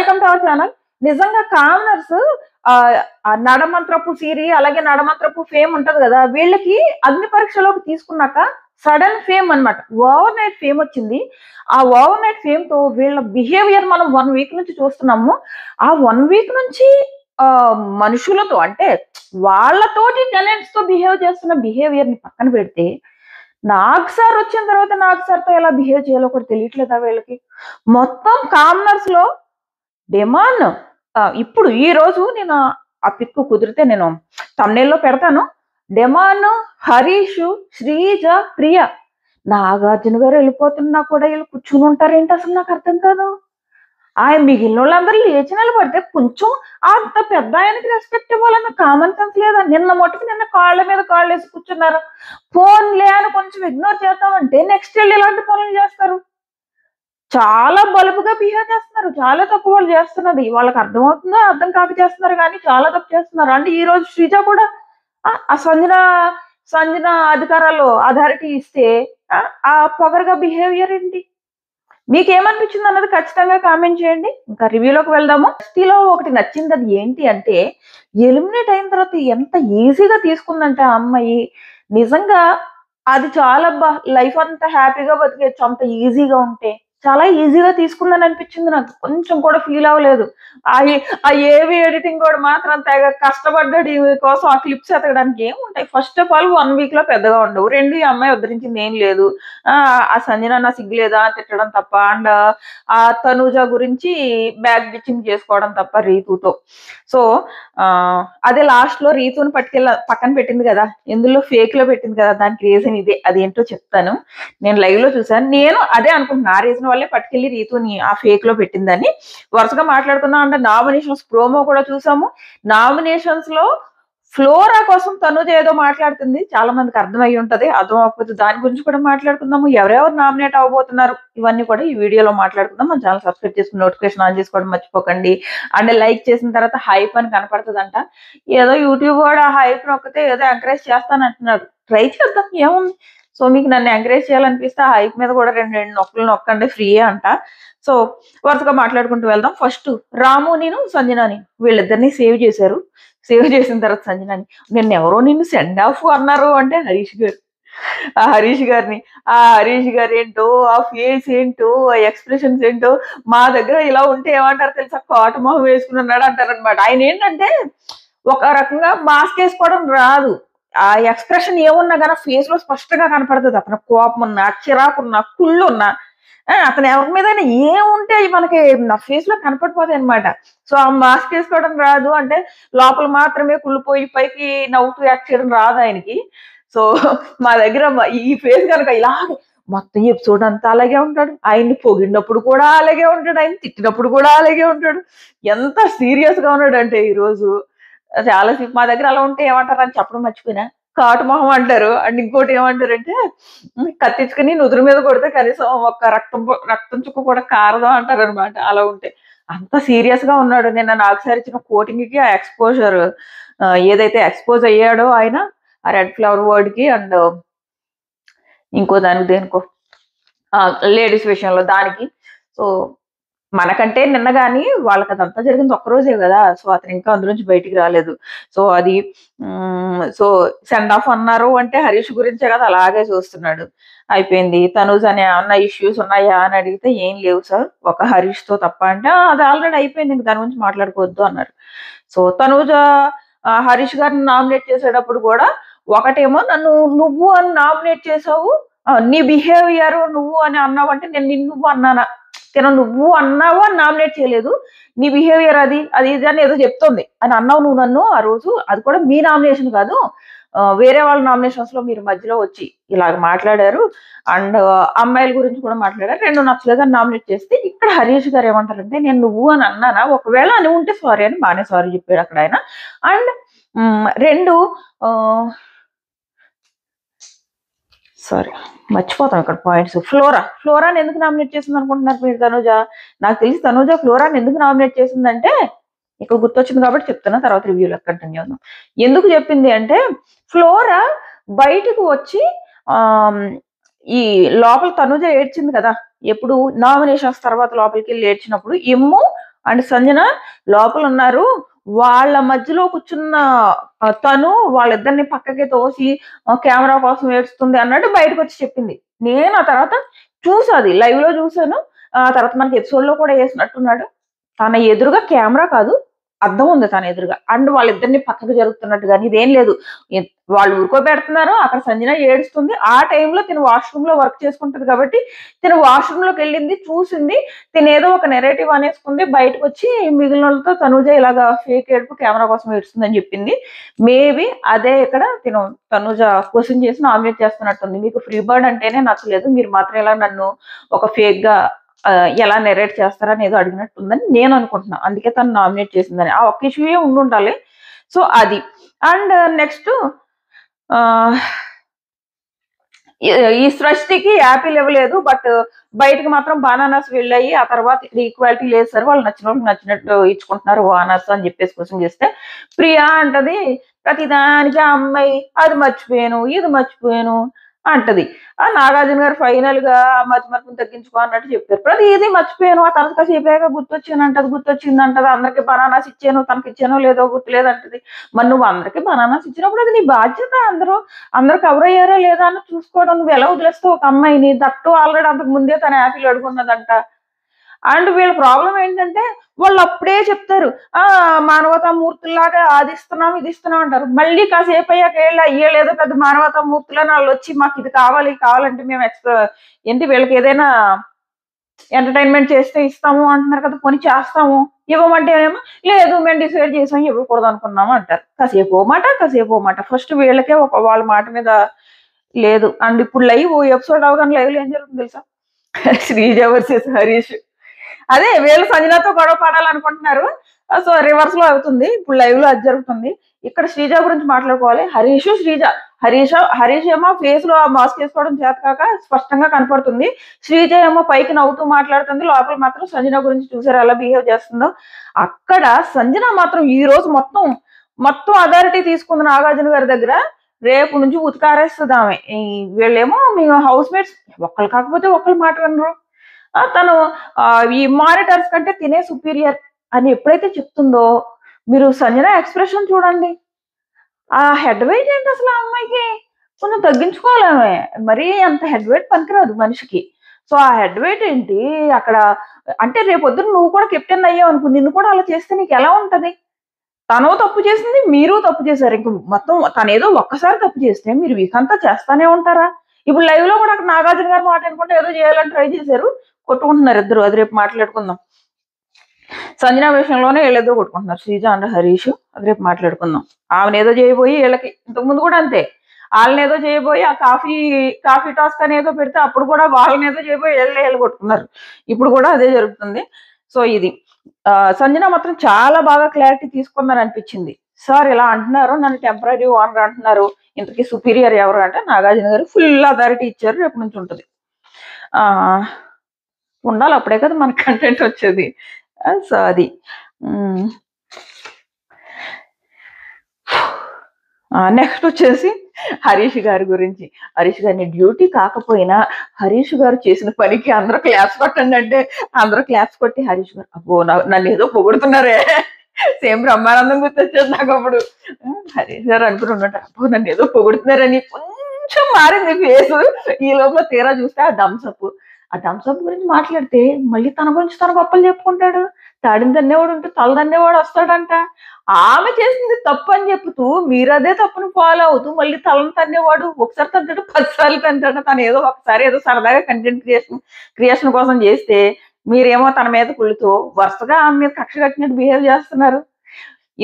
Welcome to our channel. నిజంగా commoners నడమంత్రపు సిరి అలాగే నడమంత్రపు fame ఉంటది కదా, వీళ్ళకి అగ్ని పరీక్షలోకి తీసుకున్నాక సడన్ ఫేమ్ అన్నమాట. ఓవర్ నైట్ ఫేమ్ వచ్చింది. ఆ ఓవర్ నైట్ ఫేమ్ తో వీళ్ళ బిహేవియర్ మనం 1 వీక్ నుంచి చూస్తున్నాము. ఆ 1 వీక్ నుంచి మనుషులతో అంటే వాళ్ళతోటి టెనెంట్స్ తో బిహేవ్ చేస్తున్న బిహేవియర్ ని పక్కన పెడితే, నాగ్ సార్ వచ్చిన తర్వాత నాగ్ సార్ తో ఎలా బిహేవ్ చేయాలో కూడా తెలియట్లేదా వీళ్ళకి? మొత్తం కామనర్స్ లో డిమాండ్. ఇప్పుడు ఈ రోజు నేను ఆ పిక్ కుదిరితే నేను thumbnail లో పెడతాను. డెమాన్, హరీష్, శ్రీజ, ప్రియ, నాగార్జున గారు వెళ్ళిపోతున్నా కూడా వీళ్ళు కూర్చుని ఉంటారేంటి అసలు నాకు అర్థం కాదు. ఆయన మిగిలిన వాళ్ళందరూ లేచి నిలబడితే కొంచెం అంత పెద్ద ఆయనకి రెస్పెక్ట్ ఇవ్వాలన్న కామన్ సెన్స్ లేదా? నిన్న మటుకు నిన్న కాళ్ళ మీద కాళ్ళు వేసి కూర్చున్నారు. ఫోన్లే అని కొంచెం ఇగ్నోర్ చేస్తామంటే నెక్స్ట్ వెళ్ళి ఇలాంటి పనులు చేస్తారు. చాలా బలుపుగా బిహేవ్ చేస్తున్నారు. చాలా తప్పు వాళ్ళు చేస్తున్నది. వాళ్ళకి అర్థమవుతుందో అర్థం కాక చేస్తున్నారు కానీ చాలా తప్పు చేస్తున్నారు. అంటే ఈ రోజు శ్రీజ కూడా ఆ సంజన అధికారాలు అథారిటీ ఇస్తే ఆ పొగరుగా బిహేవియర్ ఏంటి? మీకేమనిపించింది అన్నది ఖచ్చితంగా కామెంట్ చేయండి. ఇంకా రివ్యూలోకి వెళ్దాము. లో ఒకటి నచ్చింది, అది ఏంటి అంటే ఎలిమినేట్ అయిన తర్వాత ఎంత ఈజీగా తీసుకుందంటే ఆ అమ్మాయి. నిజంగా అది చాలా లైఫ్ అంతా హ్యాపీగా బతికేయచ్చు అంత ఈజీగా ఉంటే. చాలా ఈజీగా తీసుకుందని అనిపించింది నాకు. కొంచెం కూడా ఫీల్ అవ్వలేదు. ఆ ఏవి ఎడిటింగ్ కూడా మాత్రం తెగ కష్టపడ్డాడు ఈమె కోసం ఆ క్లిప్స్ ఎతకడానికి. ఏముంటాయి, ఫస్ట్ ఆఫ్ ఆల్ 1 వీక్ లో పెద్దగా ఉండవు. 2, ఈ అమ్మాయి ఉద్ధరించింది ఏం లేదు. ఆ సంజన నా సిగ్గులేదా అని తిట్టడం తప్ప, అండ్ ఆ తనూజ గురించి బ్యాక్ బిచ్చింగ్ చేసుకోవడం తప్ప రీతుతో. సో అదే లాస్ట్ లో రీతుని పక్కన పెట్టింది కదా, ఎందులో ఫేక్ లో పెట్టింది కదా, దానికి రీజన్ ఇదే. అదేంటో చెప్తాను. నేను లైవ్ లో చూసాను. నేను అదే అనుకుంటున్నా, ఆ రీజన్ వల్లే పట్టుకెళ్ళి రీతుని ఆ ఫేక్ లో పెట్టిందని. వరుసగా మాట్లాడుకున్నాం. అంటే నామినేషన్స్ ప్రోమో కూడా చూసాము. నామినేషన్స్ లో ఫ్లోరా కోసం తనుజ ఏదో మాట్లాడుతుంది. చాలా మందికి అర్థమై ఉంటది. అర్థం అవ్వకపోతే దాని గురించి కూడా మాట్లాడుకుందాము. ఎవరెవరు నామినేట్ అవ్వబోతున్నారు ఇవన్నీ కూడా ఈ వీడియోలో మాట్లాడుకుందాం. మన ఛానల్ సబ్స్క్రైబ్ చేసుకుని నోటిఫికేషన్ ఆన్ చేసుకోవడం మర్చిపోకండి. అండ్ లైక్ చేసిన తర్వాత హైప్ అని కనపడుతుందంట. ఏదో యూట్యూబ్ కూడా హైప్ నొక్కితే ఏదో ఎంకరేజ్ చేస్తానంటున్నాడు. ట్రై చేద్దాం, ఏముంది. సో మీకు నన్ను ఎంకరేజ్ చేయాలనిపిస్తే ఆ హైప్ మీద కూడా రెండు నొక్కలు నొక్కండి, ఫ్రీయే అంట. సో వరుసగా మాట్లాడుకుంటూ వెళ్దాం. ఫస్ట్ రాము, నేను సంజనాని వీళ్ళిద్దరిని సేవ్ చేశారు. సేవ్ చేసిన తర్వాత సంజనాని, నిన్న ఎవరో నిన్ను సెండ్ ఆఫ్ అన్నారు అంటే హరీష్ గారు. ఆ హరీష్ గారు ఏంటో, ఆ ఫేస్ ఏంటో, ఆ ఎక్స్ప్రెషన్స్ ఏంటో, మా దగ్గర ఇలా ఉంటే ఏమంటారు తెలుసా, కోట మొహం వేసుకుని ఉన్నాడు అంటారు అనమాట. ఆయన ఏంటంటే ఒక రకంగా మాస్క్ వేసుకోవడం రాదు. ఆ ఎక్స్ప్రెషన్ ఏమున్నా కానీ ఫేస్ లో స్పష్టంగా కనపడుతుంది. అతను కోపం ఉన్నా, చిరాకున్నా, కుళ్ళు ఉన్నా, అతను ఎవరి మీద ఏముంటే అవి మనకి నా ఫేస్ లో కనపడిపోతాయి అనమాట. సో ఆ మాస్క్ వేసుకోవడం రాదు అంటే లోపల మాత్రమే కుళ్ళిపోయి పైకి నవ్వుతూ యాక్ట్ చేయడం రాదు ఆయనకి. సో మా దగ్గర ఈ ఫేస్ కనుక ఇలాగే మొత్తం ఎపిసోడ్ అంతా అలాగే ఉంటాడు. ఆయన్ని పొగిడినప్పుడు కూడా అలాగే ఉంటాడు, ఆయన తిట్టినప్పుడు కూడా అలాగే ఉంటాడు. ఎంత సీరియస్ గా ఉన్నాడు అంటే ఈ రోజు చాలా మా దగ్గర అలా ఉంటే ఏమంటారు అని చెప్పడం మర్చిపోయినా, కాటు మొహం అంటారు. అండ్ ఇంకోటి ఏమంటారంటే కత్తించుకుని నుదురు మీద కొడితే కనీసం ఒక రక్తం చుక్క కూడా కారదు అంటారు అనమాట. అలా ఉంటే అంత సీరియస్ గా ఉన్నాడు. నిన్న నాకు సార్ ఇచ్చిన కోటింగ్ కి ఆ ఎక్స్పోజర్ ఏదైతే ఎక్స్పోజ్ అయ్యాడో ఆయన ఆ రెడ్ ఫ్లవర్ వర్డ్ కి, అండ్ ఇంకో దానికి దేనికో లేడీస్ విషయంలో దానికి. సో మనకంటే నిన్న గాని వాళ్ళకి అదంతా జరిగింది ఒక్కరోజే కదా. సో అతను ఇంకా అందులోంచి బయటికి రాలేదు. సో అది సో సెండ్ ఆఫ్ అన్నారు అంటే హరీష్ గురించే కదా, అలాగే చూస్తున్నాడు. అయిపోయింది. తనూజ్ అనే ఏమన్నా ఇష్యూస్ ఉన్నాయా అని అడిగితే ఏం లేవు సార్, ఒక హరీష్ తో తప్ప అంటే అది ఆల్రెడీ అయిపోయింది, ఇంక దాని గురించి మాట్లాడుకోవద్దు అన్నారు. సో తనూజ హరీష్ గారిని నామినేట్ చేసేటప్పుడు కూడా ఒకటేమో నన్ను నువ్వు అని నామినేట్ చేసావు, నీ బిహేవియర్ నువ్వు అని అన్నావు అంటే నేను నిన్ను నువ్వు అన్నానా, నువ్వు అన్నావు అని నామినేట్ చేయలేదు, నీ బిహేవియర్ అది ఇది అని ఏదో చెప్తుంది అని అన్నావు నువ్వు నన్ను ఆ రోజు. అది కూడా మీ నామినేషన్ కాదు, వేరే వాళ్ళ నామినేషన్స్ లో మీరు మధ్యలో వచ్చి ఇలాగ మాట్లాడారు. అండ్ అమ్మాయిల గురించి కూడా మాట్లాడారు. 2 నచ్చలేదని నామినేట్ చేస్తే ఇక్కడ హరీష్ గారు ఏమంటారంటే నేను నువ్వు అని అన్నానా, ఒకవేళ అని ఉంటే సారీ అని బాగానే సారీ చెప్పాడు అక్కడ ఆయన. అండ్ 2 సారీ మర్చిపోతాం ఇక్కడ పాయింట్స్. ఫ్లోరాని ఎందుకు నామినేట్ చేసింది అనుకుంటున్నారు మీరు? తనూజ, నాకు తెలిసి తనూజ ఫ్లోరాని ఎందుకు నామినేట్ చేసిందంటే ఇక్కడ గుర్తొచ్చింది కాబట్టి చెప్తున్నా, తర్వాత రివ్యూలో కంటిన్యూ అవుదాం. ఎందుకు చెప్పింది అంటే ఫ్లోరా బయటకు వచ్చి ఈ లోపల తనూజ ఏడ్చింది కదా ఎప్పుడు నామినేషన్స్ తర్వాత లోపలికి వెళ్ళి ఏడ్చినప్పుడు, ఇమ్ము అండ్ సంజన లోపల ఉన్నారు. వాళ్ళ మధ్యలో కూర్చున్న తను వాళ్ళిద్దరిని పక్కకి తోసి కెమెరా కోసం ఏడుస్తుంది అన్నట్టు బయటకు వచ్చి చెప్పింది. నేను ఆ తర్వాత చూసాది లైవ్ లో చూసాను. ఆ తర్వాత మనకి ఎపిసోడ్ లో కూడా వేసినట్టున్నాడు. తన ఎదురుగా కెమెరా కాదు, అద్దం ఉంది తన ఎదురుగా. అండ్ వాళ్ళిద్దరిని పక్కకు జరుగుతున్నట్టు గాని ఇదేం లేదు. వాళ్ళు ఊరుకోబెడుతున్నారు. అక్కడ సంజన ఏడుస్తుంది. ఆ టైంలో తిను వాష్రూమ్ లో వర్క్ చేసుకుంటది కాబట్టి తిను వాష్రూమ్ లోకి వెళ్ళింది, చూసింది. తిను ఏదో ఒక నెరేటివ్ అనేసుకుంది. బయటకు వచ్చి మిగిలిన వాళ్ళతో తనూజ ఇలాగా ఫేక్ ఏడుపు కెమెరా కోసం ఏడుస్తుందని చెప్పింది. మేబీ అదే ఇక్కడ తిను తనూజ క్వశ్చన్ చేసి నామినేట్ చేస్తున్నట్టుంది. మీకు ఫ్రీ బర్డ్ అంటేనే నచ్చలేదు, మీరు మాత్రం ఇలా నన్ను ఒక ఫేక్ గా ఎలా నెరేట్ చేస్తారని ఏదో అడిగినట్టుందని నేను అనుకుంటున్నా. అందుకే తను నామినేట్ చేసిందని. ఆ ఒక్క ఇష్యూయే ఉండుండాలి. సో అది. అండ్ నెక్స్ట్ ఈ సృష్టికి యాపిల్ ఇవ్వలేదు. బట్ బయటకి మాత్రం బనానాస్ వెళ్ళాయి. ఆ తర్వాత ఈక్వాలిటీ లేదు సార్, వాళ్ళు నచ్చిన వాళ్ళకి నచ్చినట్టు ఇచ్చుకుంటున్నారు బనానాస్ అని చెప్పేసి క్వశ్చన్ చేస్తే ప్రియా అంటది ప్రతిదానికి ఆ అమ్మాయి అది మర్చిపోయాను, ఇది మర్చిపోయాను అంటది. ఆ నాగార్జున గారు ఫైనల్ గా మతిమరుపుని తగ్గించుకో అన్నట్టు చెప్పారు. ప్రతి ఇది మర్చిపోయాను, ఆ తర్వాత కాసేపాక గుర్తొచ్చాను అంటది, గుర్తొచ్చింది అంటది. అందరికి బనానాస్ ఇచ్చాను, తనకి ఇచ్చానో లేదో గుర్తులేదు అంటది. మరి నువ్వు అందరికి బనానాస్ ఇచ్చినప్పుడు అది నీ బాధ్యత. అందరూ కవర్ అయ్యారా లేదా అని చూసుకోవడం. నువ్వు ఎలా వదిలేస్తావు ఒక అమ్మాయిని? దట్టు ఆల్రెడీ అంతకు ముందే తన యాపిల్ అడుగున్నదంట. అండ్ వీళ్ళ ప్రాబ్లం ఏంటంటే వాళ్ళు అప్పుడే చెప్తారు మానవతా మూర్తుల్లాగా అది ఇస్తున్నాం ఇది ఇస్తున్నాం అంటారు. మళ్ళీ కాసేపు అయ్యాక అయ్యలేదో పెద్ద మానవతా మూర్తులని వాళ్ళు వచ్చి మాకు ఇది కావాలి కావాలంటే మేము ఏంటి వీళ్ళకి ఏదైనా ఎంటర్టైన్మెంట్ చేస్తే ఇస్తాము అంటున్నారు కదా, కొని చేస్తాము. ఇవ్వమంటే ఏమో లేదు మేము డిసైడ్ చేసాం ఇవ్వకూడదు అనుకున్నాము అంటారు. కాసేపు మాట ఫస్ట్ వీళ్ళకే వాళ్ళ మాట మీద లేదు. అండ్ ఇప్పుడు లైవ్ ఎపిసోడ్ అవగానే లైవ్ లో ఏం జరుగుతుంది తెలుసా? శ్రీజ వర్సెస్ హరీష్. అదే వీళ్ళు సంజనతో గొడవ పడాలనుకుంటున్నారు. సో రివర్స్ లో అవుతుంది. ఇప్పుడు లైవ్ లో అది జరుగుతుంది. ఇక్కడ శ్రీజ గురించి మాట్లాడుకోవాలి. శ్రీజ. హరీష్ ఏమో ఫేస్ లో మాస్క్ వేసుకోవడం చేత కాక స్పష్టంగా కనపడుతుంది. శ్రీజ ఏమో పైకి నవ్వుతూ మాట్లాడుతుంది. లోపల మాత్రం సంజన గురించి చూసారు ఎలా బిహేవ్ చేస్తుందో. అక్కడ సంజన మాత్రం ఈ రోజు మొత్తం అథారిటీ తీసుకుంది నాగార్జున గారి దగ్గర. రేపు నుంచి ఉతికారేస్తుంది ఆమె. వీళ్ళేమో మేము హౌస్ మేట్స్, ఒక్కళ్ళు కాకపోతే ఒక్కళ్ళు మాట వినరు. తను ఈ మానిటర్స్ కంటే తినే సుపీరియర్ అని ఎప్పుడైతే చెప్తుందో మీరు సంజన ఎక్స్ప్రెషన్ చూడండి. ఆ హెడ్ వెయిట్ ఏంటి అసలు ఆ అమ్మాయికి? కొంచెం తగ్గించుకోవాలమే. మరీ అంత హెడ్ వెయిట్ పనికిరాదు మనిషికి. సో ఆ హెడ్ వెయిట్ ఏంటి అక్కడ? అంటే రేపొద్దున నువ్వు కూడా కెప్టెన్ అయ్యావు అనుకో, నిన్ను కూడా అలా చేస్తే నీకు ఎలా ఉంటది? తను తప్పు చేసింది, మీరు తప్పు చేశారు. ఇంక మొత్తం తనేదో ఒక్కసారి తప్పు చేస్తే మీరు వీక్ అంతా చేస్తానే ఉంటారా? ఇప్పుడు లైవ్ లో కూడా అక్కడ నాగార్జున గారు మాట అనుకుంటే ఏదో చేయాలని ట్రై చేశారు, కొట్టుకుంటున్నారు ఇద్దరు. అది రేపు మాట్లాడుకుందాం. సంజన విషయంలోనే వీళ్ళేదో కొట్టుకుంటున్నారు, శ్రీజ అండ్ హరీష్. అది రేపు మాట్లాడుకుందాం. ఆమెను ఏదో చేయబోయి వీళ్ళకి ఇంతకుముందు కూడా అంతే, వాళ్ళని ఏదో చేయబోయి ఆ కాఫీ టాస్క్ అనేదో పెడితే అప్పుడు కూడా వాళ్ళని ఏదో చేయబోయి వీళ్ళు కొట్టుకున్నారు. ఇప్పుడు కూడా అదే జరుగుతుంది. సో ఇది సంజన మాత్రం చాలా బాగా క్లారిటీ తీసుకుందని అనిపించింది. సార్ ఇలా అంటున్నారు, నన్ను టెంపరీ ఓనర్ అంటున్నారు, ఇంతకీ సుపీరియర్ ఎవరు అంటే నాగార్జున గారు ఫుల్ అథారిటీ ఇచ్చారు, రేపు నుంచి ఉంటుంది. ఉండాలి, అప్పుడే కదా మన కంటెంట్ వచ్చేది. సో అది. నెక్స్ట్ వచ్చేసి హరీష్ గారి గురించి. హరీష్ గారిని డ్యూటీ కాకపోయినా హరీష్ గారు చేసిన పనికి అందరూ క్లాప్స్ కొట్టండి అంటే అందరూ క్లాప్స్ కొట్టి హరీష్ గారు అబ్బో నన్ను ఏదో పొగుడుతున్నారే, సేమ్ బ్రహ్మానందం గుర్తొచ్చేది నాకు అప్పుడు. హరీష్ గారు అనుకుని ఉన్నట్టు అబ్బో నన్ను ఏదో పొగుడుతున్నారని కొంచెం మారింది ఫేస్. ఈ లోపల తీరా చూస్తే ఆ థమ్స్అప్ గురించి మాట్లాడితే మళ్ళీ తన గురించి తన గొప్పలు చెప్పుకుంటాడు. తాడిని తన్నేవాడు ఉంటే తల తన్నేవాడు వస్తాడంట. ఆమె చేసింది తప్పు అని చెప్తూ మీరు అదే తప్పును ఫాలో అవుతూ మళ్ళీ తలను తన్నేవాడు ఒకసారి తంటాడు 10 సార్లు తంటాడు. తను ఏదో ఒకసారి ఏదో సరదాగా కంటెంట్ క్రియేషన్ కోసం చేస్తే మీరేమో తన మీద కుళ్ళుతూ వరుసగా ఆమె మీద కక్ష కట్టినట్టు బిహేవ్ చేస్తున్నారు.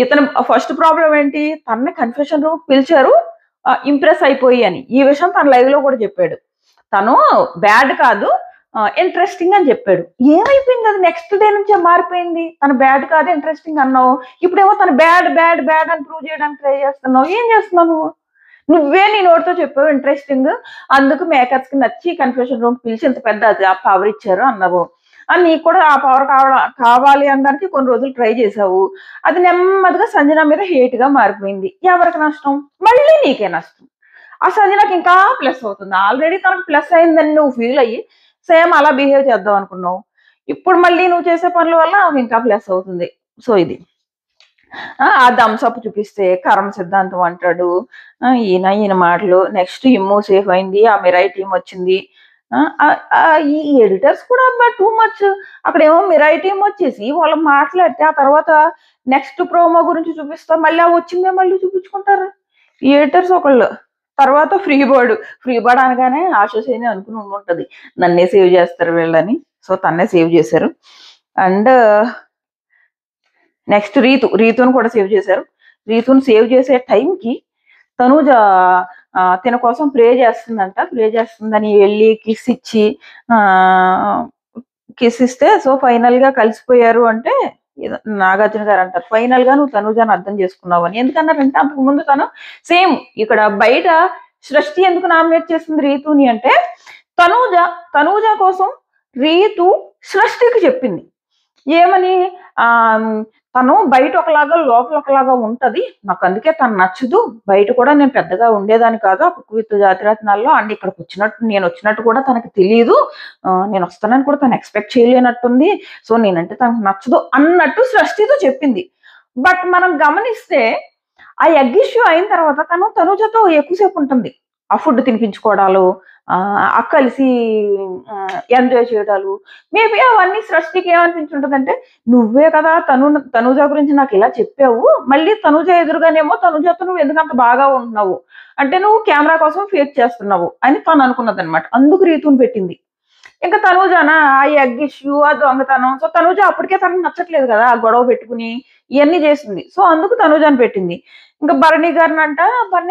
ఇతను ఫస్ట్ ప్రాబ్లం ఏంటి, తనని కన్ఫెషన్ రూమ్ పిలిచారు ఇంప్రెస్ అయిపోయి అని. ఈ విషయం తన లైవ్ లో కూడా చెప్పాడు. తను బ్యాడ్ కాదు ఇంట్రెస్టింగ్ అని చెప్పాడు. ఏమైపోయింది అది? నెక్స్ట్ డే నుంచే మారిపోయింది. తను బ్యాడ్ కాదు ఇంట్రెస్టింగ్ అన్నావు, ఇప్పుడేమో తను బ్యాడ్ అని ప్రూవ్ చేయడానికి ట్రై చేస్తున్నావు. ఏం చేస్తున్నావు నువ్వే నీ నోటితో చెప్పావు ఇంట్రెస్టింగ్, అందుకు మేకర్స్ కి నచ్చి కన్ఫ్యూషన్ రూమ్ పిలిచి ఇంత పెద్ద పవర్ ఇచ్చారు అన్నావు. నీకు కూడా ఆ పవర్ కావాలి అనడానికి కొన్ని రోజులు ట్రై చేసావు. అది నెమ్మదిగా సంజన మీద హేట్ గా మారిపోయింది. ఎవరికి నష్టం? మళ్ళీ నీకే నష్టం. ఆ సంజనకి ఇంకా ప్లస్ అవుతుంది. ఆల్రెడీ తనకు ప్లస్ అయిందని నువ్వు ఫీల్ అయ్యి సేమ్ అలా బిహేవ్ చేద్దాం అనుకున్నావు. ఇప్పుడు మళ్ళీ నువ్వు చేసే పనుల వల్ల ఆమె ఇంకా ప్లస్ అవుతుంది. సో ఇది ఆ థమ్సప్ చూపిస్తే కర్మ సిద్ధాంతం అంటాడు. ఈయన మాటలు. నెక్స్ట్ ఇమ్ము సేఫ్ అయింది. ఆ మిరాయి టీం వచ్చింది. ఈ ఎడిటర్స్ కూడా టూ మచ్. అక్కడేమో మిరాయి టీం వచ్చేసి వాళ్ళు మాట్లాడితే ఆ తర్వాత నెక్స్ట్ ప్రోమో గురించి చూపిస్తారు. మళ్ళీ ఆ వచ్చిందే మళ్ళీ చూపించుకుంటారు ఈ ఎడిటర్స్ ఒకళ్ళు. తర్వాత ఫ్రీ బర్డ్ అనగానే ఆశోసేని అనుకుని ఉండుంటది నన్నే సేవ్ చేస్తారు వీళ్ళని. సో తన్నే సేవ్ చేశారు. అండ్ నెక్స్ట్ రీతును కూడా సేవ్ చేశారు. రీతును సేవ్ చేసే టైంకి తనూజ తిన కోసం ప్రే చేస్తుందని వెళ్ళి కిస్ ఇస్తే సో ఫైనల్ గా కలిసిపోయారు అంటే నాగార్జున గారు అంటారు ఫైనల్ గా నువ్వు తనూజాని అర్థం చేసుకున్నావు అని. ఎందుకన్నారంటే అంతకు ముందు తను సేమ్ ఇక్కడ బయట సృష్టి ఎందుకు నామినేట్ చేస్తుంది రీతుని అంటే తనూజ కోసం రీతు సృష్టికి చెప్పింది ఏమని, తను బయట ఒకలాగా లోపల ఒకలాగా ఉంటది, నాకు అందుకే తను నచ్చదు, బయట కూడా నేను పెద్దగా ఉండేదాన్ని కాదు ఆ కుక్కువిత్తు జాతిరత్నాల్లో, అండ్ ఇక్కడికి నేను వచ్చినట్టు కూడా తనకు తెలియదు, నేను వస్తానని కూడా తను ఎక్స్పెక్ట్ చేయలేనట్టుంది, సో నేనంటే తనకు నచ్చదు అన్నట్టు సృష్టితో చెప్పింది. బట్ మనం గమనిస్తే ఆ ఎగ్ ఇష్యూ అయిన తర్వాత తనుజతో ఎక్కువసేపు ఉంటుంది. ఆ ఫుడ్ తినిపించుకోవడాలు, కలిసి ఎంజాయ్ చేయడాలు, మేబీ అవన్నీ సృష్టికి ఏమనిపించుంటుందంటే నువ్వే కదా తనుజ గురించి నాకు ఇలా చెప్పావు, మళ్ళీ తనుజ ఎదురుగానేమో తనుజతో నువ్వు ఎందుకంత బాగా ఉంటున్నావు అంటే నువ్వు కెమెరా కోసం ఫేక్ చేస్తున్నావు అని తను అనుకున్నది అనమాట. అందుకు రీతుని పెట్టింది. ఇంకా తనుజానా ఆ ఎగ్ ఇష్యూ, ఆ దొంగతనం, సో తనుజ అప్పటికే తనకు నచ్చట్లేదు కదా ఆ గొడవ పెట్టుకుని ఇవన్నీ చేసింది, సో అందుకు తనుజాని పెట్టింది. ఇంకా భరణి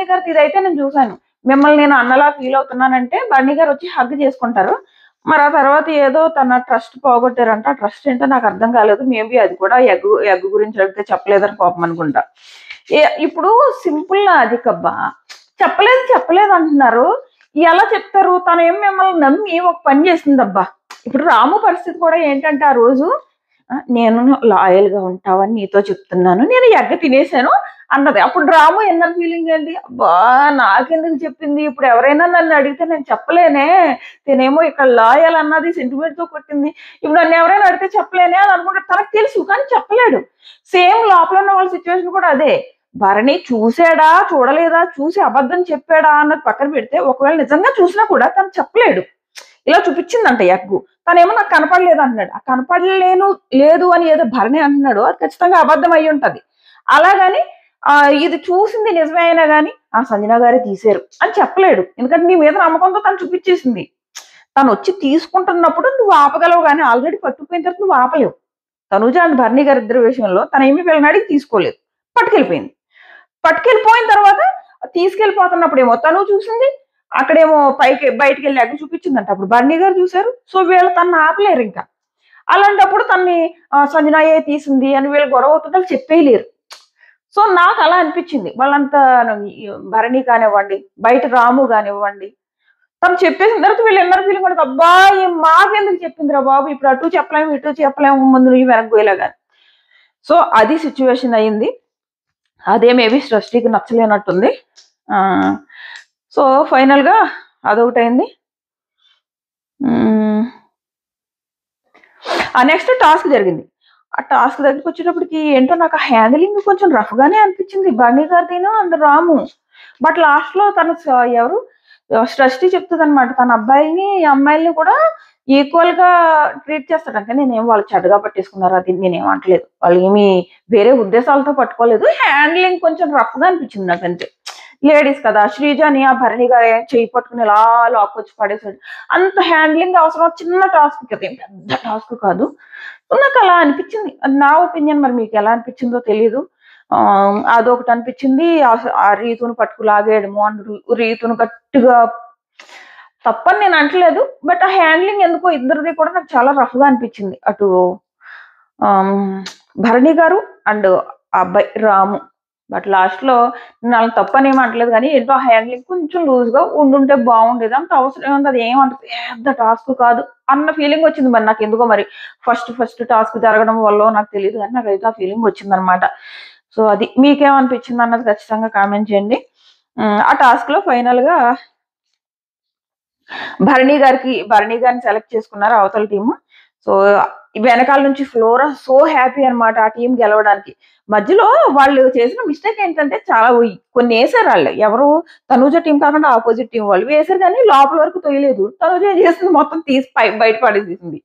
గారిది ఇదైతే నేను చూశాను, మిమ్మల్ని నేను అన్నలా ఫీల్ అవుతున్నానంటే భరణి గారు వచ్చి హగ్ చేసుకుంటారు. మరి ఆ తర్వాత ఏదో తన ట్రస్ట్ పోగొట్టారంట, ఆ ట్రస్ట్ ఏంటో నాకు అర్థం కాలేదు, మేబీ అది కూడా ఎగ్ గురించి అడిగితే చెప్పలేదని కోపం అనుకుంటా. ఇప్పుడు సింపుల్ లాజిక్ అబ్బా, చెప్పలేదు అంటున్నారు, ఎలా చెప్తారు? తను ఏం మిమ్మల్ని నమ్మి ఒక పని చేసిందబ్బా. ఇప్పుడు రాము పరిస్థితి కూడా ఏంటంటే ఆ రోజు నేను లాయల్ గా ఉంటావని నీతో చెప్తున్నాను, నేను ఎగ్గ తినేసాను అన్నది. అప్పుడు రాము ఎన్నర్ ఫీలింగ్ ఏంటి, అబ్బా నాకెందుకు చెప్పింది, ఇప్పుడు ఎవరైనా నన్ను అడిగితే నేను చెప్పలేనే, నేనేమో ఇక్కడ లాయల్ అన్నది సెంటిమెంట్ తో కొట్టింది, ఇప్పుడు నన్ను ఎవరైనా అడిగితే చెప్పలేనే అని అనుకుంటాడు. తనకు తెలుసు కానీ చెప్పలేడు. సేమ్ లోపల ఉన్న వాళ్ళ సిచ్యువేషన్ కూడా అదే. భరణి చూసాడా చూడలేదా, చూసి అబద్ధం చెప్పాడా అన్నది పక్కన పెడితే ఒకవేళ నిజంగా చూసినా కూడా తను చెప్పలేడు. ఇలా చూపించిందంట ఎగ్గు, తనేమో నాకు కనపడలేదు అంటున్నాడు. ఆ లేదు అని ఏదో భరణి అంటున్నాడు, అది ఖచ్చితంగా అబద్ధం అయి ఉంటది. అలాగని ఇది చూసింది నిజమే అయినా కానీ ఆ సంజన గారే తీశారు అని చెప్పలేడు, ఎందుకంటే నీ మీద నమ్మకంతో తను చూపించేసింది. తను వచ్చి తీసుకుంటున్నప్పుడు నువ్వు ఆపగలవు కానీ ఆల్రెడీ పట్టుకుపోయిన తర్వాత నువ్వు ఆపలేవు. తనుజ అండ్ భరణి గారి ఇద్దరు విషయంలో తన ఏమి పిల్లని అడిగి తీసుకోలేదు, పట్టుకెళ్ళిపోయిన తర్వాత తీసుకెళ్ళిపోతున్నప్పుడు ఏమో తను చూసింది, అక్కడేమో బయటికి వెళ్ళి ఎగ్గ చూపించిందంట. అప్పుడు భరణి గారు చూశారు, సో వీళ్ళు తను ఆపలేరు. ఇంకా అలాంటప్పుడు తన్ని సంజనాయే తీసింది అని వీళ్ళు గొడవ అవుతుంటే చెప్పేయలేరు. సో నాకు అలా అనిపించింది. వాళ్ళంతా భరణి కానివ్వండి, బయట రాము కానివ్వండి, తను చెప్పేసిన తర్వాత వీళ్ళు ఎన్నర్ ఫీలింగ్ కూడా అబ్బా మాకెందుకు చెప్పిందిరా బాబు, ఇప్పుడు అటు చెప్పలేము ఇటు చెప్పలేము, ముందు నువ్వు వెనక్కి పోయేలాగా. సో అది సిచ్యువేషన్ అయ్యింది. అదే మేబీ సృష్టికి నచ్చలేనట్టుంది. సో ఫైనల్ గా అదొకటి అయింది. ఆ నెక్స్ట్ టాస్క్ జరిగింది. ఆ టాస్క్ దగ్గరికి వచ్చేటప్పటికి ఏంటో నాకు హ్యాండిలింగ్ కొంచెం రఫ్ గానే అనిపించింది భరణి గారిదిను అండ్ రాము. బట్ లాస్ట్ లో తను ఎవరు సృష్టి చెప్తుంది అనమాట, తన అబ్బాయిని అమ్మాయిల్ని కూడా ఈక్వల్ గా ట్రీట్ చేస్తాడు. అంటే నేనేం వాళ్ళు చెడ్డగా పట్టేసుకున్నారు అది నేనేం అంటలేదు, వాళ్ళు ఏమి వేరే ఉద్దేశాలతో పట్టుకోలేదు, హ్యాండ్లింగ్ కొంచెం రఫ్ గా అనిపించింది నాకు అంతే. లేడీస్ కదా, శ్రీజాని ఆ భరణి గారు చేయి పట్టుకుని ఇలా లాక్కొచ్చి పడేసాడు, అంత హ్యాండ్లింగ్ అవసరం, చిన్న టాస్క్ కదా, ఏం పెద్ద టాస్క్ కాదు. నాకు అలా అనిపించింది, అది నా ఒపీనియన్, మరి మీకు ఎలా అనిపించిందో తెలీదు. అదొకటి అనిపించింది. ఆ రీతును పట్టుకు లాగేయడము అండ్ రీతును గట్టిగా తప్పని నేను అంటలేదు, బట్ ఆ హ్యాండ్లింగ్ ఎందుకో ఇద్దరిది కూడా నాకు చాలా రఫ్ గా అనిపించింది. అటు భరణి గారు అండ్ అబ్బాయి రాము. బట్ లాస్ట్ లో నాకు తప్పని ఏమి అంటలేదు కానీ ఏంటో హ్యాండ్లింగ్ కొంచెం లూజ్ గా ఉండుంటే బాగుండేది, అంత అవసరం ఏముంది, అది ఏమంత పెద్ద టాస్క్ కాదు అన్న ఫీలింగ్ వచ్చింది. మరి నాకు ఎందుకో మరి ఫస్ట్ టాస్క్ జరగడం వల్ల నాకు తెలియదు కానీ నాకైతే ఆ ఫీలింగ్ వచ్చింది అనమాట. సో అది మీకేమనిపించింది అన్నది ఖచ్చితంగా కామెంట్ చేయండి. ఆ టాస్క్ లో ఫైనల్ గా భరణి గారిని సెలెక్ట్ చేసుకున్నారు అవతల టీము. సో వెనకాల నుంచి ఫ్లోరా సో హ్యాపీ అన్నమాట ఆ టీం గెలవడానికి. మధ్యలో వాళ్ళు చేసిన మిస్టేక్ ఏంటంటే చాలా కొన్ని వేసారు వాళ్ళు. ఎవరు తనూజ టీం కాకుండా ఆపోజిట్ టీం వాళ్ళు వేసారు కానీ లోపల వరకు తొయలేదు. తనూజ ఏం చేసింది మొత్తం తీసి బయట పడేసేసింది.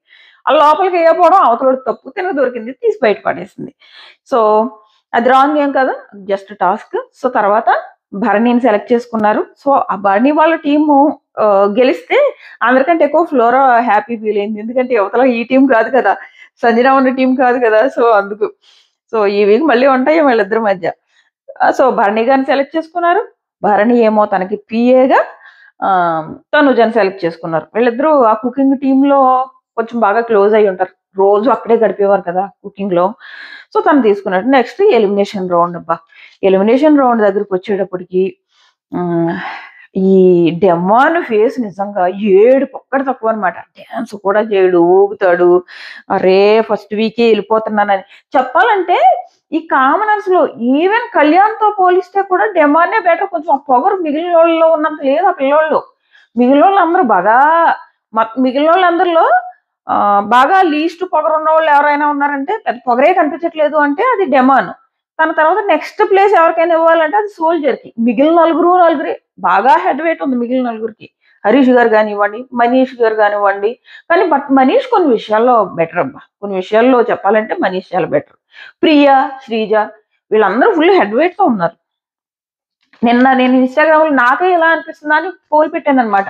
ఆ లోపలికి వేయకపోవడం అవతలోడికి తప్పు. తినకు దొరికింది తీసి బయట పడేసింది. సో అది రాంగ్ ఏం కదా, జస్ట్ టాస్క్. సో తర్వాత భరణిని సెలెక్ట్ చేసుకున్నారు. సో ఆ భరణి వాళ్ళ టీము గెలిస్తే అందరికంటే ఎక్కువ ఫ్లోరా హ్యాపీ ఫీల్ అయింది. ఎందుకంటే యువతలో ఈ టీం కాదు కదా, సంజన ఉన్న టీం కాదు కదా. సో అందుకు సో ఈ వీక్ మళ్ళీ ఉంటాయి వీళ్ళిద్దరి మధ్య. సో భరణి గారిని సెలెక్ట్ చేసుకున్నారు. భరణి ఏమో తనకి పిఏగా తనుజని సెలెక్ట్ చేసుకున్నారు. వీళ్ళిద్దరూ ఆ కుకింగ్ టీమ్ లో కొంచెం బాగా క్లోజ్ అయి ఉంటారు. రోజు అక్కడే గడిపేవారు కదా కుకింగ్ లో. సో తను తీసుకున్నాడు. Next elimination round. అబ్బా, ఎలిమినేషన్ రౌండ్ దగ్గరికి వచ్చేటప్పటికి ఈ డెమాన్ ఫేస్ నిజంగా ఒక్కటి తక్కువ అనమాట. డ్యాన్స్ కూడా చేయడు, ఊగుతాడు. అరే ఫస్ట్ వీకే వెళ్ళిపోతున్నానని చెప్పాలంటే ఈ కామనర్స్ లో ఈవెన్ కళ్యాణ్ తో పోలిస్తే కూడా డెమానే బెటర్. కొంచెం ఆ పొగరు మిగిలిన వాళ్ళలో ఉన్నంత లేదు ఆ పిల్లోళ్ళు. మిగిలిన వాళ్ళు అందరూ బాగా మిగిలిన వాళ్ళందరిలో బాగా లీస్ట్ పొగరు ఉన్న వాళ్ళు ఎవరైనా ఉన్నారంటే పెద్ద పొగరే కనిపించట్లేదు అంటే అది డెమాన్. తన తర్వాత నెక్స్ట్ ప్లేస్ ఎవరికైనా ఇవ్వాలంటే అది సోల్జర్ కి. మిగిలిన నలుగురే బాగా హెడ్ వెయిట్ ఉంది మిగిలిన నలుగురికి. హరీష్ గారు కానివ్వండి, మనీష్ గారు కానివ్వండి. కానీ బట్ మనీష్ కొన్ని విషయాల్లో బెటర్ అబ్బా. కొన్ని విషయాల్లో చెప్పాలంటే మనీష్ చాలా బెటర్. ప్రియా, శ్రీజ వీళ్ళందరూ ఫుల్ హెడ్ వెయిట్ తో ఉన్నారు. నిన్న నేను ఇన్స్టాగ్రామ్ లో నాకే ఎలా అనిపిస్తుందా అని పోల్ పెట్టాను అనమాట.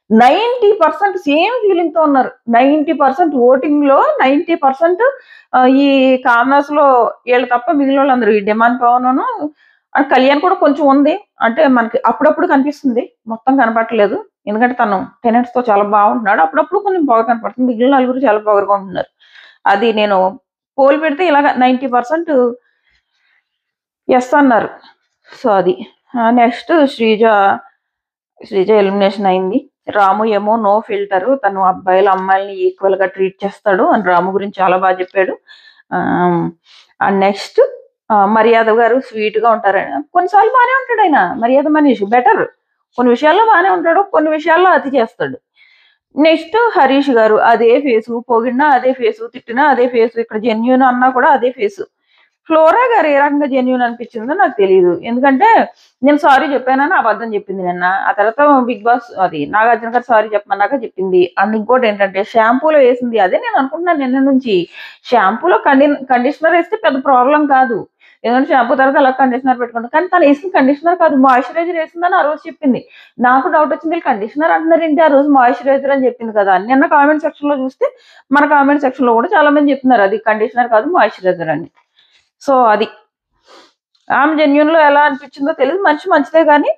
90% సేమ్ ఫీలింగ్ తో ఉన్నారు. 90% ఓటింగ్ లో 90% ఈ కామర్స్ లో వీళ్ళు తప్ప మిగిలిన వాళ్ళందరూ ఈ డిమాండ్ పవన్ కళ్యాణ్ కూడా కొంచెం ఉంది. అంటే మనకి అప్పుడప్పుడు కనిపిస్తుంది, మొత్తం కనపడట్లేదు. ఎందుకంటే తను టెనెంట్స్ తో చాలా బాగుంటున్నాడు. అప్పుడప్పుడు కొంచెం బాగా కనపడుతుంది. మిగిలిన నలుగురు చాలా బాగా ఉంటున్నారు. అది నేను పోల్ పెడితే ఇలాగ 90% ఎస్ అన్నారు. సో అది నెక్స్ట్ శ్రీజ ఎలిమినేషన్ అయింది. రాము ఏమో నో ఫిల్టర్, తను అబ్బాయిలు అమ్మాయిల్ని ఈక్వల్ గా ట్రీట్ చేస్తాడు అని రాము గురించి చాలా బాగా చెప్పాడు. అండ్ నెక్స్ట్ మర్యాద గారు స్వీట్ గా ఉంటారు. కొన్నిసార్లు బాగానే ఉంటాడు ఆయన. మర్యాద మనీష్ బెటర్. కొన్ని విషయాల్లో బాగానే ఉంటాడు, కొన్ని విషయాల్లో అతి చేస్తాడు. నెక్స్ట్ హరీష్ గారు అదే ఫేసు, పొగిడినా అదే ఫేసు, తిట్టినా అదే ఫేసు, ఇక్కడ జెన్యూన్ అన్నా కూడా అదే ఫేసు. ఫ్లోరా గారు ఏ రకంగా జెన్యూన్ అనిపించిందో నాకు తెలియదు. ఎందుకంటే నేను సారీ చెప్పానని అబద్ధం చెప్పింది నిన్న. ఆ తర్వాత బిగ్ బాస్ అది నాగార్జున గారు సారీ చెప్పమన్నాక చెప్పింది. అండ్ ఇంకోటి ఏంటంటే షాంపూలో వేసింది. అదే నేను అనుకుంటున్నాను నిన్న నుంచి. షాంపూలో కండిషనర్ వేస్తే పెద్ద ప్రాబ్లం కాదు. ఎందుకంటే షాంపూ తర్వాత అలా కండిషనర్ పెట్టుకుంటాం. కానీ తను వేసిన కండిషనర్ కాదు, మాయిశ్చరైజర్ వేసిందని ఆ రోజు చెప్పింది. నాకు డౌట్ వచ్చింది, కండిషనర్ అంటున్నారు ఏంటి, ఆ రోజు మాయిశ్చరైజర్ అని చెప్పింది కదా. నిన్న కామెంట్ సెక్షన్ లో చూస్తే మన కామెంట్ సెక్షన్ లో కూడా చాలా మంది చెప్తున్నారు అది కండిషనర్ కాదు మాయిశ్చరైజర్ అని. సో అది ఆమె జెన్యూన్ లో ఎలా అనిపించిందో తెలియదు. మనిషి మంచిదే కానీ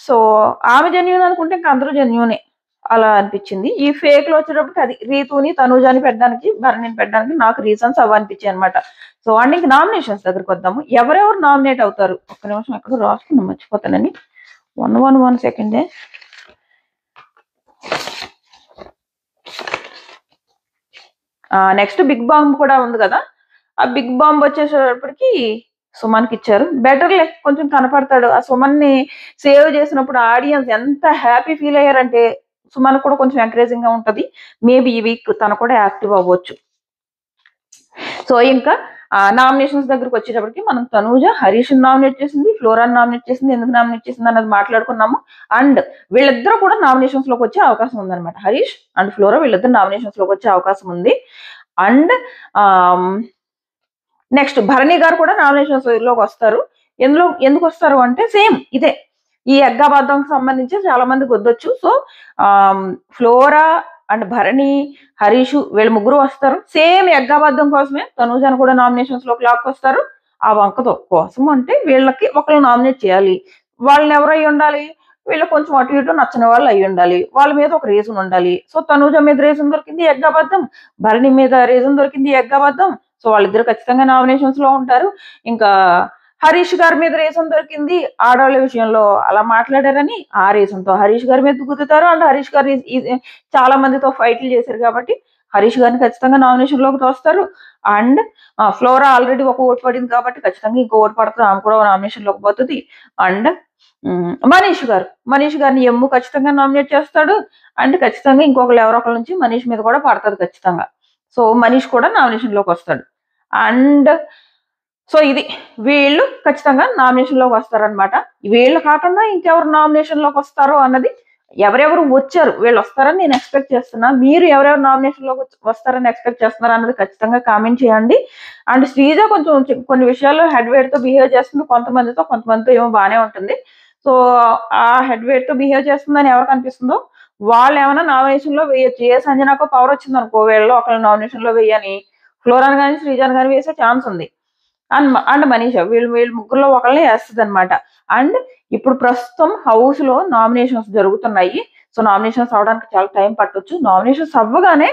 సో ఆమె జెన్యూన్ అనుకుంటే ఇంకా అందరూ జెన్యూనే అలా అనిపించింది. ఈ ఫేక్ లో వచ్చేటప్పటికి అది రీతుని తనుజాని పెట్టడానికి, భరణిని పెట్టడానికి నాకు రీజన్స్ అవి అనిపించాయి అనమాట. సో అండ్ ఇంక నామినేషన్స్ దగ్గరికి వద్దాము. ఎవరెవరు నామినేట్ అవుతారు, ఒక్క నిమిషం ఎక్కడ రాసుకున్నా మర్చిపోతానని. 1 సెకండే. నెక్స్ట్ బిగ్ బాంబ్ కూడా ఉంది కదా. ఆ బిగ్ బాంబ్ వచ్చేసేటప్పటికి సుమన్కి ఇచ్చారు. బెటర్లే, కొంచెం కనపడతాడు. ఆ సుమన్ ని సేవ్ చేసినప్పుడు ఆడియన్స్ ఎంత హ్యాపీ ఫీల్ అయ్యారంటే సుమన్ కూడా కొంచెం ఎంకరేజింగ్ గా ఉంటది. మేబీ ఈ వీక్ తను కూడా యాక్టివ్ అవ్వచ్చు. సో ఇంకా నామినేషన్స్ దగ్గరకు వచ్చేటప్పటికి మనం తనూజ హరీష్ నామినేట్ చేసింది, ఫ్లోరాన్ నామినేట్ చేసింది. ఎందుకు నామినేట్ చేసింది అన్నది మాట్లాడుకున్నాము. అండ్ వీళ్ళిద్దరూ కూడా నామినేషన్స్ లోకి వచ్చే అవకాశం ఉందన్నమాట. హరీష్ అండ్ ఫ్లోరా వీళ్ళిద్దరు నామినేషన్స్ లోకి వచ్చే అవకాశం ఉంది. అండ్ నెక్స్ట్ భరణి గారు కూడా నామినేషన్స్ లోకి వస్తారు. ఎందుకు వస్తారు అంటే సేమ్ ఇదే, ఈ అగ్గాబాద్దంకి సంబంధించి చాలా మంది వద్దొచ్చు. So Flora and Bharani, Harish వీళ్ళు ముగ్గురు వస్తారు. సేమ్ అగ్గాబాద్దం కోసమే తనూజాను కూడా నామినేషన్స్ లోకి లాక్కొస్తారు. ఆ వంకతో కోసం అంటే వీళ్ళకి ఒకళ్ళు నామినేట్ చేయాలి. వాళ్ళని ఎవరు అయి ఉండాలి, వీళ్ళకి కొంచెం అటు ఇటు నచ్చని వాళ్ళు అయి ఉండాలి. వాళ్ళ మీద ఒక రీజన్ ఉండాలి. సో తనూజ మీద రీజన్ దొరికింది అగ్గాబాద్దం, భరణి మీద రీజన్ దొరికింది అగ్గాబాద్దం. సో వాళ్ళిద్దరు ఖచ్చితంగా నామినేషన్స్ లో ఉంటారు. ఇంకా హరీష్ గారి మీద రీజన్ దొరికింది, ఆడవాళ్ళ విషయంలో అలా మాట్లాడారని ఆ రీజన్ తో హరీష్ గారి మీద గుద్దుతారు. అండ్ హరీష్ గారు చాలా మందితో ఫైట్లు చేశారు కాబట్టి హరీష్ గారిని ఖచ్చితంగా నామినేషన్ లోకి తోస్తారు. అండ్ ఫ్లోరా ఆల్రెడీ ఒక ఓటు పడింది కాబట్టి ఖచ్చితంగా ఇంకో ఓటు పడుతుంది, ఆమె కూడా నామినేషన్ లోకి పోతుంది. అండ్ మనీష్ గారిని ఎమ్ము ఖచ్చితంగా నామినేట్ చేస్తాడు. అండ్ ఖచ్చితంగా ఇంకొకరు ఎవరో ఒకరి నుంచి మనీష్ మీద కూడా పడుతుంది ఖచ్చితంగా. సో మనీష్ కూడా నామినేషన్ లోకి వస్తాడు. అండ్ సో ఇది వీళ్ళు ఖచ్చితంగా నామినేషన్ లోకి వస్తారనమాట. వీళ్ళు కాకుండా ఇంకెవరు నామినేషన్ లోకి వస్తారో అన్నది, ఎవరెవరు వచ్చారు వీళ్ళు వస్తారని నేను ఎక్స్పెక్ట్ చేస్తున్నా. మీరు ఎవరెవరు నామినేషన్ లోకి వస్తారని ఎక్స్పెక్ట్ చేస్తున్నారు అన్నది ఖచ్చితంగా కామెంట్ చేయండి. అండ్ శ్రీజ కొంచెం కొన్ని విషయాల్లో హెడ్ వెయిట్ తో బిహేవ్ చేస్తుంది, కొంతమందితో ఏమో బాగానే ఉంటుంది. సో ఆ హెడ్ వెయిట్ తో బిహేవ్ చేస్తుందని ఎవరికి అనిపిస్తుందో వాళ్ళు ఏమైనా నామినేషన్ లో వేయొచ్చు. ఏ సంజనాకో పవర్ వచ్చింది అనుకో, వీళ్ళలో ఒకళ్ళు నామినేషన్ లో వేయని ఫ్లోరాన్ కానీ శ్రీజాన్ కానీ వేసే ఛాన్స్ ఉంది. అండ్ మనీషా వీళ్ళు ముగ్గురులో ఒకళ్ళని వేస్తుంది అనమాట. అండ్ ఇప్పుడు ప్రస్తుతం హౌస్ లో నామినేషన్స్ జరుగుతున్నాయి. సో నామినేషన్స్ అవడానికి చాలా టైం పట్టొచ్చు. నామినేషన్స్ అవ్వగానే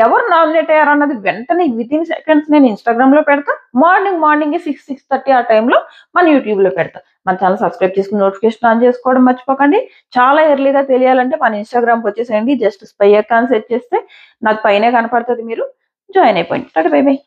ఎవరు నామినేట్ అయ్యారు అన్నది వెంటనే వితిన్ సెకండ్స్ నేను ఇన్స్టాగ్రామ్ లో పెడతా. మార్నింగ్ 6:30 ఆ టైంలో మన యూట్యూబ్ లో పెడతా. మన ఛానల్ సబ్స్క్రైబ్ చేసుకుని నోటిఫికేషన్ ఆన్ చేసుకోవడం మర్చిపోకండి. చాలా ఎర్లీగా తెలియాలంటే మన ఇన్స్టాగ్రామ్కి వచ్చేసేయండి. జస్ట్ స్పై అకాన్ సెట్ చేస్తే నాకు పైనే కనపడుతుంది, మీరు జాయిన్ అయిపోయింది. By by.